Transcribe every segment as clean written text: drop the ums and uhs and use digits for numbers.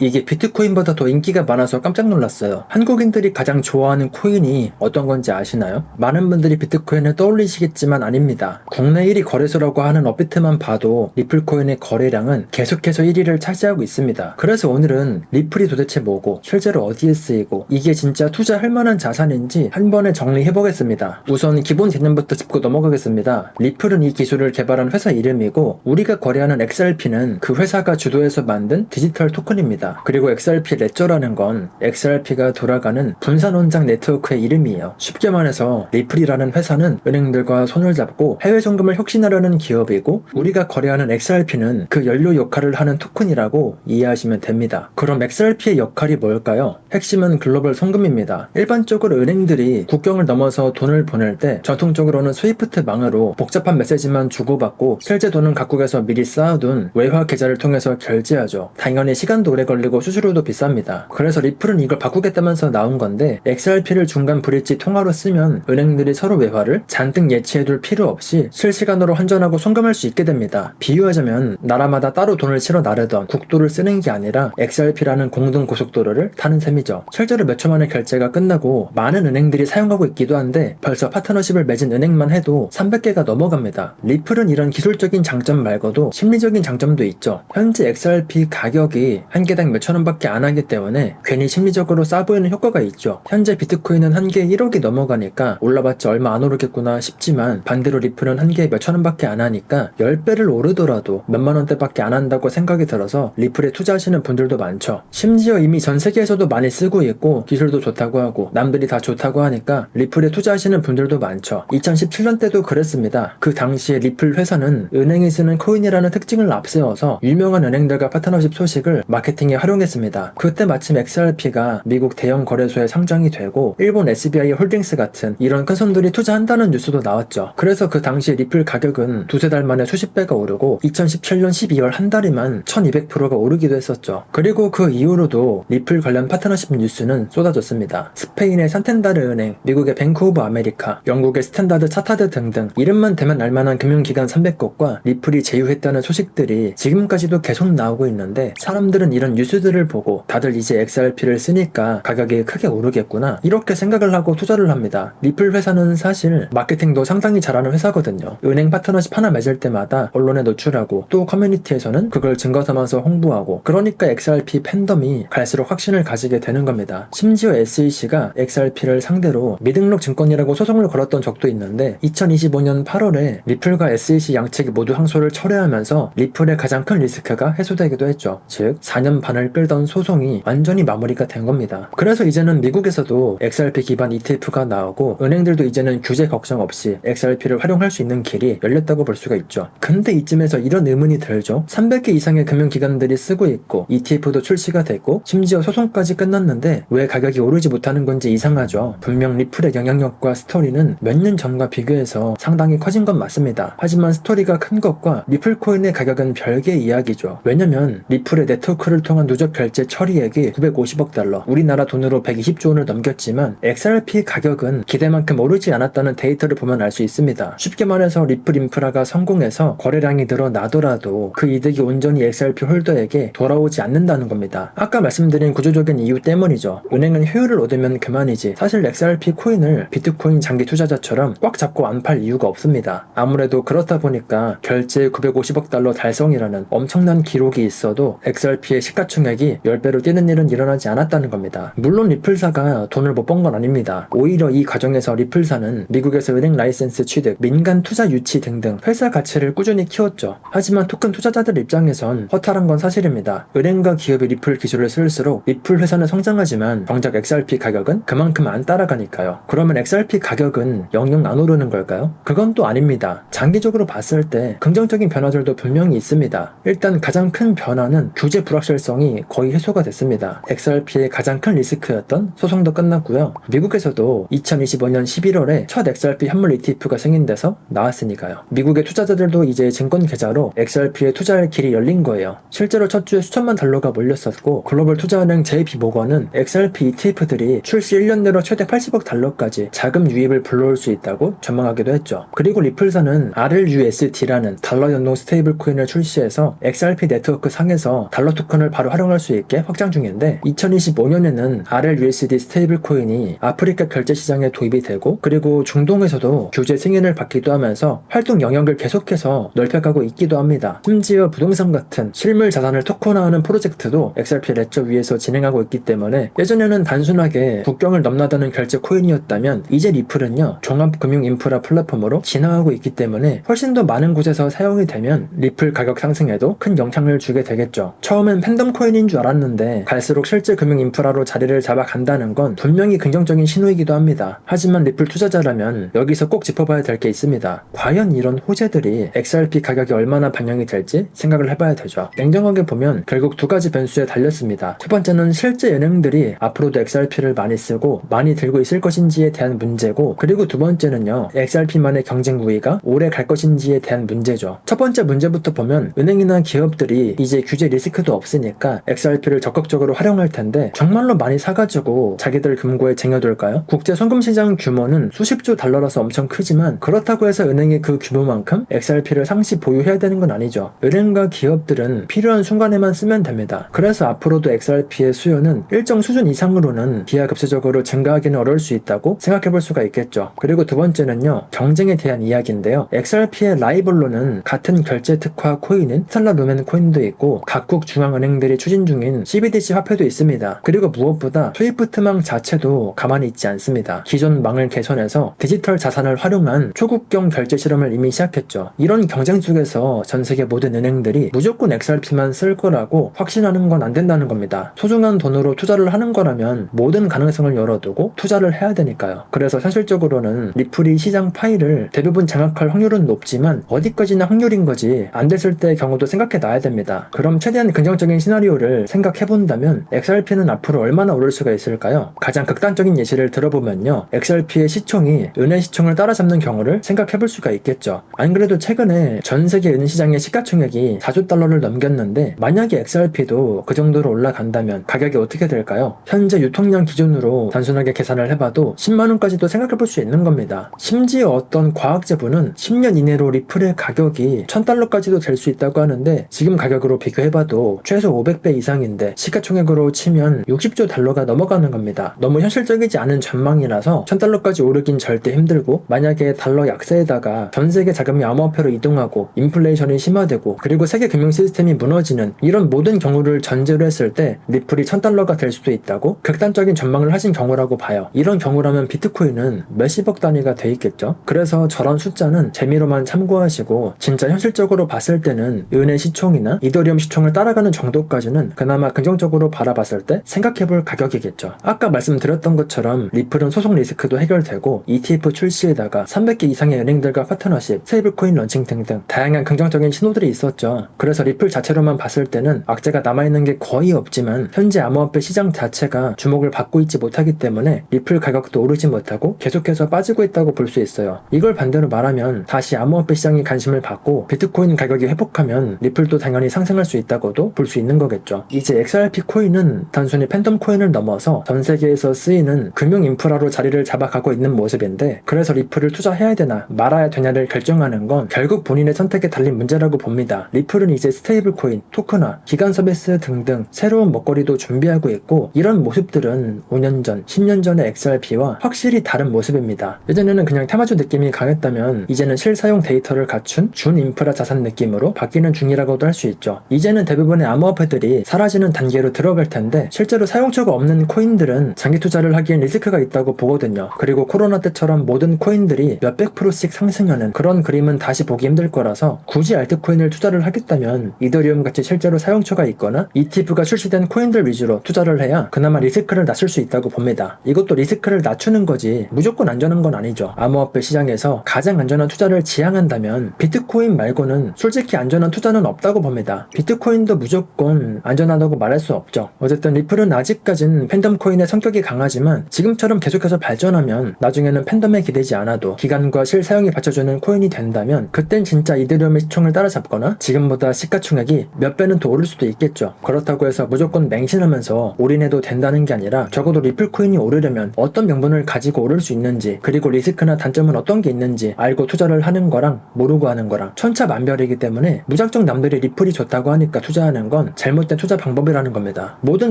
이게 비트코인보다 더 인기가 많아서 깜짝 놀랐어요. 한국인들이 가장 좋아하는 코인이 어떤 건지 아시나요? 많은 분들이 비트코인을 떠올리시겠지만 아닙니다. 국내 1위 거래소라고 하는 업비트만 봐도 리플 코인의 거래량은 계속해서 1위를 차지하고 있습니다. 그래서 오늘은 리플이 도대체 뭐고 실제로 어디에 쓰이고 이게 진짜 투자할 만한 자산인지 한 번에 정리해보겠습니다. 우선 기본 개념부터 짚고 넘어가겠습니다. 리플은 이 기술을 개발한 회사 이름이고 우리가 거래하는 XRP는 그 회사가 주도해서 만든 디지털 토큰입니다. 그리고 XRP 레저라는 건 XRP가 돌아가는 분산 원장 네트워크의 이름이에요. 쉽게 말해서 리플이라는 회사는 은행들과 손을 잡고 해외 송금을 혁신하려는 기업이고 우리가 거래하는 XRP는 그 연료 역할을 하는 토큰이라고 이해하시면 됩니다. 그럼 XRP의 역할이 뭘까요? 핵심은 글로벌 송금입니다. 일반적으로 은행들이 국경을 넘어서 돈을 보낼 때 전통적으로는 스위프트망으로 복잡한 메시지만 주고받고 실제 돈은 각국에서 미리 쌓아둔 외화 계좌를 통해서 결제하죠. 당연히 시간도 오래 걸리고 수수료도 비쌉니다. 그래서 리플은 이걸 바꾸겠다면서 나온 건데 XRP를 중간 브릿지 통화로 쓰면 은행들이 서로 외화를 잔뜩 예치해둘 필요 없이 실시간으로 환전하고 송금할 수 있게 됩니다. 비유하자면 나라마다 따로 돈을 실어 나르던 국도를 쓰는 게 아니라 XRP라는 공동 고속도로를 타는 셈이죠. 실제로 몇 초 만에 결제가 끝나고 많은 은행들이 사용하고 있기도 한데 벌써 파트너십을 맺은 은행만 해도 300개가 넘어갑니다. 리플은 이런 기술적인 장점 말고도 심리적인 장점도 있죠. 현재 XRP 가격이 한 개당 몇천 원밖에 안 하기 때문에 괜히 심리적으로 싸 보이는 효과가 있죠. 현재 비트코인은 한 개에 1억이 넘어가니까 올라봤자 얼마 안 오르겠구나 싶지만 반대로 리플은 한 개에 몇천 원밖에 안 하니까 10배를 오르더라도 몇만 원대밖에 안 한다고 생각이 들어서 리플에 투자하시는 분들도 많죠. 심지어 이미 전 세계에서도 많이 쓰고 있고 기술도 좋다고 하고 남들이 다 좋다고 하니까 리플에 투자하시는 분들도 많죠. 2017년 때도 그랬습니다. 그 당시에 리플 회사는 은행이 쓰는 코인이라는 특징을 앞세워서 유명한 은행들과 파트너십 소식을 마케팅에 활용했습니다. 그때 마침 XRP가 미국 대형 거래소에 상장이 되고 일본 SBI 홀딩스 같은 이런 큰 손들이 투자한다는 뉴스도 나왔죠. 그래서 그 당시 리플 가격은 두세 달 만에 수십 배가 오르고 2017년 12월 한 달이면 1200%가 오르기도 했었죠. 그리고 그 이후로도 리플 관련 파트너십 뉴스는 쏟아졌습니다. 스페인의 산텐다르 은행, 미국의 뱅크 오브 아메리카, 영국의 스탠다드 차타드 등등 이름만 대면 알만한 금융기관 300곳과 리플이 제휴했다는 소식들이 지금까지도 계속 나오고 있는데 사람들은 이런 뉴스들을 보고 다들 이제 XRP를 쓰니까 가격이 크게 오르겠구나 이렇게 생각을 하고 투자를 합니다. 리플 회사는 사실 마케팅도 상당히 잘하는 회사거든요. 은행 파트너십 하나 맺을 때마다 언론에 노출하고 또 커뮤니티에서는 그걸 증거 삼아서 홍보하고 그러니까 XRP 팬덤이 갈수록 확신을 가지게 되는 겁니다. 심지어 SEC가 XRP를 상대로 미등록 증권이라고 소송을 걸었던 적도 있는데 2025년 8월에 리플과 SEC 양측이 모두 항소를 철회하면서 리플의 가장 큰 리스크가 해소되기도 했죠. 즉 4년 반을 끌던 소송이 완전히 마무리가 된 겁니다. 그래서 이제는 미국에서도 XRP 기반 ETF가 나오고 은행들도 이제는 규제 걱정 없이 XRP를 활용할 수 있는 길이 열렸다고 볼 수가 있죠. 근데 이쯤에서 이런 의문이 들죠. 300개 이상의 금융기관들이 쓰고 있고 ETF도 출시가 됐고 심지어 소송까지 끝났는데 왜 가격이 오르지 못하는 건지 이상하죠. 분명 리플의 영향력과 스토리는 몇 년 전과 비교해서 상당히 커진 건 맞습니다. 하지만 스토리가 큰 것과 리플 코인의 가격은 별개의 이야기죠. 왜냐면 리플의 네트워크를 통한 누적 결제 처리액이 950억 달러, 우리나라 돈으로 120조 원을 넘겼지만 XRP 가격은 기대만큼 오르지 않았다는 데이터를 보면 알 수 있습니다. 쉽게 말해서 리플 인프라가 성공해서 거래량이 늘어나더라도 그 이득이 온전히 XRP 홀더에게 돌아오지 않는다는 겁니다. 아까 말씀드린 구조적인 이유 때문이죠. 은행은 효율을 얻으면 그만이지 사실 XRP 코인을 비트코인 장기 투자자처럼 꽉 잡고 안 팔 이유가 없습니다. 아무래도 그렇다 보니까 결제 950억 달러 달성이라는 엄청난 기록이 있어도 XRP의 시가총액이 10배로 뛰는 일은 일어나지 않았다는 겁니다. 물론 리플사가 돈을 못 번 건 아닙니다. 오히려 이 과정에서 리플사는 미국에서 은행 라이센스 취득, 민간 투자 유치 등등 회사 가치를 꾸준히 키웠죠. 하지만 토큰 투자자들 입장에선 허탈한 건 사실입니다. 은행과 기업이 리플 기술을 쓸수록 리플 회사는 성장하지만 정작 XRP 가격은 그만큼 안 따라가니까요. 그러면 XRP 가격은 영영 안 오르는 걸까요? 그건 또 아닙니다. 장기적으로 봤을 때 긍정적인 변화들도 분명히 있습니다. 일단 가장 큰 변화는 규제 불확실성이 거의 해소가 됐습니다. XRP의 가장 큰 리스크였던 소송도 끝났고요. 미국에서도 2025년 11월에 첫 XRP 현물 ETF가 승인돼서 나왔으니까요. 미국의 투자자들도 이제 증권 계좌로 XRP에 투자할 길이 열린 거예요. 실제로 첫 주에 수천만 달러가 몰렸었고 글로벌 투자은행 JP모건은 XRP ETF들이 출시 1년 내로 최대 80억 달러까지 자금 유입을 불러올 수 있다고 전망하기도 했죠. 그리고 리플사는 RLUSD라는 달러 연동 스테이블 코인을 출시해서 XRP 네트워크 상에서 달러 토큰을 바로 바로 활용할 수 있게 확장 중인데 2025년에는 RLUSD 스테이블 코인이 아프리카 결제 시장에 도입이 되고 그리고 중동에서도 규제 승인을 받기도 하면서 활동 영역을 계속해서 넓혀가고 있기도 합니다. 심지어 부동산 같은 실물 자산을 토큰화하는 프로젝트도 XRP 레저 위에서 진행하고 있기 때문에 예전에는 단순하게 국경을 넘나드는 결제 코인이었다면 이제 리플은요 종합금융 인프라 플랫폼으로 진화하고 있기 때문에 훨씬 더 많은 곳에서 사용이 되면 리플 가격 상승에도 큰 영향을 주게 되겠죠. 처음엔 팬덤 코인인 줄 알았는데 갈수록 실제 금융 인프라로 자리를 잡아간다는 건 분명히 긍정적인 신호이기도 합니다. 하지만 리플 투자자라면 여기서 꼭 짚어봐야 될 게 있습니다. 과연 이런 호재들이 XRP 가격에 얼마나 반영이 될지 생각을 해봐야 되죠. 냉정하게 보면 결국 두 가지 변수에 달렸습니다. 첫 번째는 실제 은행들이 앞으로도 XRP를 많이 쓰고 많이 들고 있을 것인지에 대한 문제고 그리고 두 번째는요 XRP만의 경쟁 우위가 오래 갈 것인지에 대한 문제죠. 첫 번째 문제부터 보면 은행이나 기업들이 이제 규제 리스크도 없으니까 XRP를 적극적으로 활용할 텐데 정말로 많이 사가지고 자기들 금고에 쟁여둘까요? 국제 송금시장 규모는 수십조 달러라서 엄청 크지만 그렇다고 해서 은행이 그 규모만큼 XRP를 상시 보유해야 되는 건 아니죠. 은행과 기업들은 필요한 순간에만 쓰면 됩니다. 그래서 앞으로도 XRP의 수요는 일정 수준 이상으로는 기하급수적으로 증가하기는 어려울 수 있다고 생각해볼 수가 있겠죠. 그리고 두 번째는요 경쟁에 대한 이야기인데요. XRP의 라이벌로는 같은 결제 특화 코인인 스텔라 루멘 코인도 있고 각국 중앙은행들이 추진 중인 CBDC 화폐도 있습니다. 그리고 무엇보다 스위프트망 자체도 가만히 있지 않습니다. 기존 망을 개선해서 디지털 자산을 활용한 초국경 결제 실험을 이미 시작했죠. 이런 경쟁 속에서 전 세계 모든 은행들이 무조건 XRP만 쓸 거라고 확신하는 건 안 된다는 겁니다. 소중한 돈으로 투자를 하는 거라면 모든 가능성을 열어두고 투자를 해야 되니까요. 그래서 현실적으로는 리플이 시장 파이를 대부분 장악할 확률은 높지만 어디까지나 확률인 거지 안 됐을 때의 경우도 생각해 놔야 됩니다. 그럼 최대한 긍정적인 시나리오를 생각해 본다면 XRP는 앞으로 얼마나 오를 수가 있을까요? 가장 극단적인 예시를 들어보면요. XRP의 시총이 은의 시총을 따라잡는 경우를 생각해 볼 수가 있겠죠. 안 그래도 최근에 전 세계 은 시장의 시가총액이 4조 달러를 넘겼는데 만약에 XRP도 그 정도로 올라간다면 가격이 어떻게 될까요? 현재 유통량 기준으로 단순하게 계산을 해봐도 10만원까지도 생각해 볼 수 있는 겁니다. 심지어 어떤 과학자분은 10년 이내로 리플의 가격이 1000달러까지도 될 수 있다고 하는데 지금 가격으로 비교해봐도 최소 500배 이상인데 시가총액으로 치면 60조 달러가 넘어가는 겁니다. 너무 현실적이지 않은 전망이라서 1000달러까지 오르긴 절대 힘들고 만약에 달러 약세에다가 전 세계 자금이 암호화폐로 이동하고 인플레이션이 심화되고 그리고 세계 금융 시스템이 무너지는 이런 모든 경우를 전제로 했을 때 리플이 1000달러가 될 수도 있다고 극단적인 전망을 하신 경우라고 봐요. 이런 경우라면 비트코인은 몇십억 단위가 돼 있겠죠. 그래서 저런 숫자는 재미로만 참고하시고 진짜 현실적으로 봤을 때는 은의 시총이나 이더리움 시총을 따라가는 정도까지는 그나마 긍정적으로 바라봤을 때 생각해볼 가격이겠죠. 아까 말씀드렸던 것처럼 리플은 소송 리스크도 해결되고 ETF 출시에다가 300개 이상의 은행들과 파트너십, 스테이블코인 런칭 등등 다양한 긍정적인 신호들이 있었죠. 그래서 리플 자체로만 봤을 때는 악재가 남아있는 게 거의 없지만 현재 암호화폐 시장 자체가 주목을 받고 있지 못하기 때문에 리플 가격도 오르지 못하고 계속해서 빠지고 있다고 볼 수 있어요. 이걸 반대로 말하면 다시 암호화폐 시장이 관심을 받고 비트코인 가격이 회복하면 리플도 당연히 상승할 수 있다고도 볼 수 있는 거겠죠. 이제 XRP 코인은 단순히 팬덤 코인을 넘어서 전 세계에서 쓰이는 금융 인프라로 자리를 잡아가고 있는 모습인데 그래서 리플을 투자해야 되나 말아야 되냐를 결정하는 건 결국 본인의 선택에 달린 문제라고 봅니다. 리플은 이제 스테이블 코인, 토큰화, 기간 서비스 등등 새로운 먹거리도 준비하고 있고 이런 모습들은 5년 전, 10년 전의 XRP와 확실히 다른 모습입니다. 예전에는 그냥 테마주 느낌이 강했다면 이제는 실사용 데이터를 갖춘 준 인프라 자산 느낌으로 바뀌는 중이라고도 할 수 있죠. 이제는 대부분의 암호화폐들이 사라지는 단계로 들어갈 텐데 실제로 사용처가 없는 코인들은 장기 투자를 하기엔 리스크가 있다고 보거든요. 그리고 코로나 때처럼 모든 코인들이 몇백 프로씩 상승하는 그런 그림은 다시 보기 힘들 거라서 굳이 알트코인을 투자를 하겠다면 이더리움 같이 실제로 사용처가 있거나 ETF가 출시된 코인들 위주로 투자를 해야 그나마 리스크를 낮출 수 있다고 봅니다. 이것도 리스크를 낮추는 거지 무조건 안전한 건 아니죠. 암호화폐 시장에서 가장 안전한 투자를 지향한다면 비트코인 말고는 솔직히 안전한 투자는 없다고 봅니다. 비트코인도 무조건 안전하다고 말할 수 없죠. 어쨌든 리플은 아직까진 팬덤 코인의 성격이 강하지만 지금처럼 계속해서 발전하면 나중에는 팬덤에 기대지 않아도 기간과 실사용이 받쳐주는 코인이 된다면 그땐 진짜 이더리움의 시총을 따라잡거나 지금보다 시가총액이 몇 배는 더 오를 수도 있겠죠. 그렇다고 해서 무조건 맹신하면서 올인해도 된다는 게 아니라 적어도 리플 코인이 오르려면 어떤 명분을 가지고 오를 수 있는지 그리고 리스크나 단점은 어떤 게 있는지 알고 투자를 하는 거랑 모르고 하는 거랑 천차만별이기 때문에 무작정 남들이 리플이 좋다고 하니까 투자하는 건 잘못 잘못된 투자 방법이라는 겁니다. 모든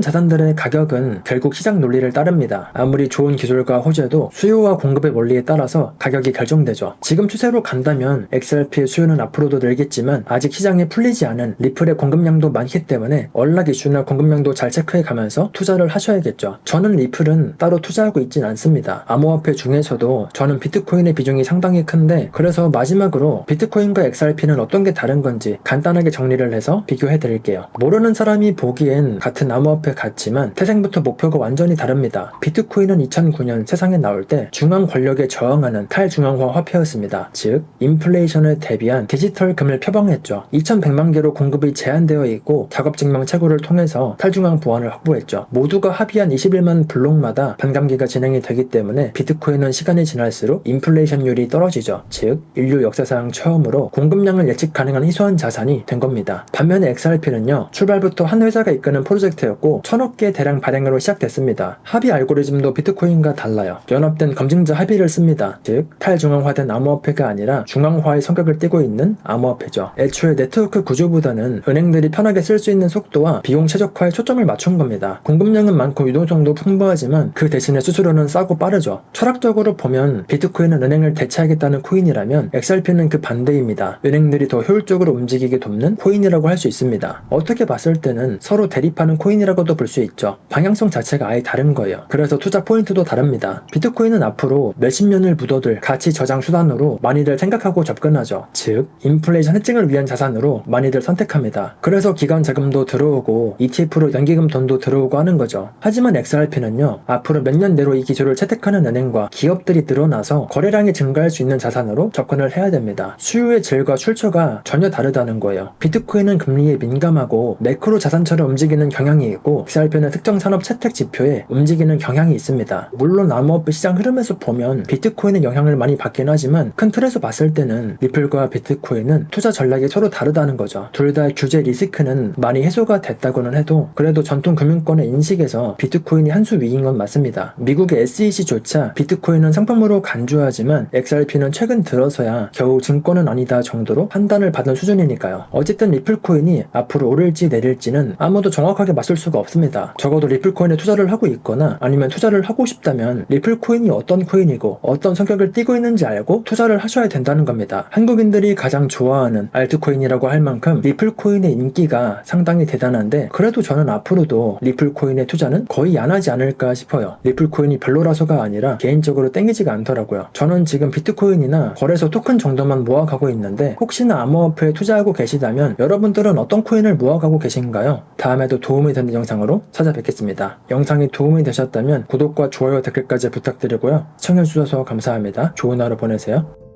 자산들의 가격은 결국 시장 논리를 따릅니다. 아무리 좋은 기술과 호재도 수요와 공급의 원리에 따라서 가격이 결정되죠. 지금 추세로 간다면 XRP의 수요는 앞으로도 늘겠지만 아직 시장에 풀리지 않은 리플의 공급량도 많기 때문에 언락 이슈나 공급량도 잘 체크해 가면서 투자를 하셔야겠죠. 저는 리플은 따로 투자하고 있진 않습니다. 암호화폐 중에서도 저는 비트코인의 비중이 상당히 큰데, 그래서 마지막으로 비트코인과 XRP는 어떤 게 다른 건지 간단하게 정리를 해서 비교해 드릴게요. 모르는 사람이 보기엔 같은 암호화폐 같지만 태생부터 목표가 완전히 다릅니다. 비트코인은 2009년 세상에 나올 때 중앙 권력에 저항하는 탈중앙화 화폐였습니다. 즉 인플레이션에 대비한 디지털 금을 표방했죠. 2100만 개로 공급이 제한되어 있고 작업 증명 채굴을 통해서 탈중앙 보안을 확보했죠. 모두가 합의한 21만 블록마다 반감기가 진행이 되기 때문에 비트코인은 시간이 지날수록 인플레이션율이 떨어지죠. 즉 인류 역사상 처음으로 공급량을 예측 가능한 희소한 자산이 된 겁니다. 반면에 XRP는요, 출발부터 한 회사가 이끄는 프로젝트였고 1000억 개 대량 발행으로 시작됐습니다. 합의 알고리즘도 비트코인과 달라요. 연합된 검증자 합의를 씁니다. 즉 탈중앙화된 암호화폐가 아니라 중앙화의 성격을 띠고 있는 암호화폐죠. 애초에 네트워크 구조보다는 은행들이 편하게 쓸 수 있는 속도와 비용 최적화에 초점을 맞춘 겁니다. 공급량은 많고 유동성도 풍부하지만 그 대신에 수수료는 싸고 빠르죠. 철학적으로 보면 비트코인은 은행을 대체하겠다는 코인이라면 XRP는 그 반대입니다. 은행들이 더 효율적으로 움직이게 돕는 코인이라고 할 수 있습니다. 어떻게 봤을 때는 서로 대립하는 코인이라고도 볼 수 있죠. 방향성 자체가 아예 다른 거예요. 그래서 투자 포인트도 다릅니다. 비트코인은 앞으로 몇십 년을 묻어둘 가치 저장 수단으로 많이들 생각하고 접근하죠. 즉 인플레이션 해칭을 위한 자산으로 많이들 선택합니다. 그래서 기관 자금도 들어오고 ETF로 연기금 돈도 들어오고 하는 거죠. 하지만 XRP는요, 앞으로 몇 년 내로 이 기술을 채택하는 은행과 기업들이 늘어나서 거래량이 증가할 수 있는 자산으로 접근을 해야 됩니다. 수요의 질과 출처가 전혀 다르다는 거예요. 비트코인은 금리에 민감하고 매크로 자산처럼 움직이는 경향이 있고 XRP는 특정 산업 채택 지표에 움직이는 경향이 있습니다. 물론 암호화폐 시장 흐름에서 보면 비트코인은 영향을 많이 받긴 하지만 큰 틀에서 봤을 때는 리플과 비트코인은 투자 전략이 서로 다르다는 거죠. 둘 다 규제 리스크는 많이 해소가 됐다고는 해도 그래도 전통 금융권의 인식에서 비트코인이 한 수 위인 건 맞습니다. 미국의 SEC조차 비트코인은 상품으로 간주하지만 XRP는 최근 들어서야 겨우 증권은 아니다 정도로 판단을 받은 수준이니까요. 어쨌든 리플코인이 앞으로 오를지 내릴지는 아무도 정확하게 맞설 수가 없습니다. 적어도 리플코인에 투자를 하고 있거나 아니면 투자를 하고 싶다면 리플코인이 어떤 코인이고 어떤 성격을 띠고 있는지 알고 투자를 하셔야 된다는 겁니다. 한국인들이 가장 좋아하는 알트코인이라고 할 만큼 리플코인의 인기가 상당히 대단한데, 그래도 저는 앞으로도 리플코인의 투자는 거의 안 하지 않을까 싶어요. 리플코인이 별로라서가 아니라 개인적으로 땡기지가 않더라고요. 저는 지금 비트코인이나 거래소 토큰 정도만 모아가고 있는데, 혹시나 암호화폐에 투자하고 계시다면 여러분들은 어떤 코인을 모아가고 계신가요? 다음에도 도움이 되는 영상으로 찾아뵙겠습니다. 영상이 도움이 되셨다면 구독과 좋아요, 댓글까지 부탁드리고요. 시청해주셔서 감사합니다. 좋은 하루 보내세요.